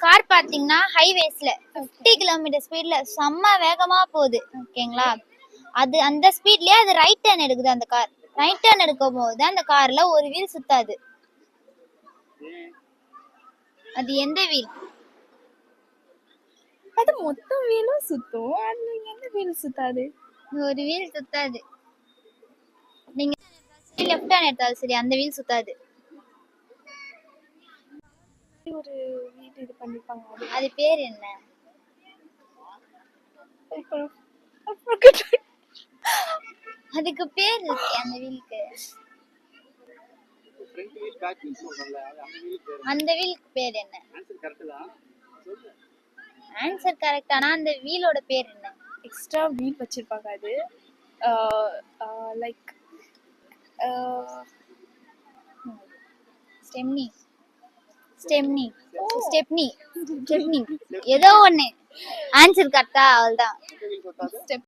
Car பாத்தீங்கன்னா ஹைவேஸ்ல 50 kilometre ஸ்பீட்ல செம்ம வேகமா போகுது. ஓகேங்களா, அது அந்த ஸ்பீட்லயே அது ரைட் டர்ன் எடுக்குது. அந்த கார் ரைட் டர்ன் எடுக்கும் போது அந்த கார்ல ஒரு வீல் சுத்தாது. அது எந்த வீல்? அது மொத்த வீலும் சுத்தும். அது எந்த வீல் சுத்தாது? ஒரு வீல் சுத்தாது. நீங்க லெஃப்ட் ஹேண்ட் எடுத்தாலும் சரி அந்த வீல் சுத்தாது. ஒரு வீல் இது பண்ணிப்பாங்க. அது பேர் என்ன? அதுக்கு பேர் இருக்கு அந்த வீலுக்கு. அந்த வீலுக்கு பேர் என்ன? Answer correct. ஆனா அந்த வீலோட பேர் என்ன? எக்ஸ்ட்ரா வீல் வச்சிருப்பாங்க. அது like stepney stepney stepney stepney ஏதோ ஒண்ணு. ஆன்சர் கரெக்டா? அவ்வளவுதான்.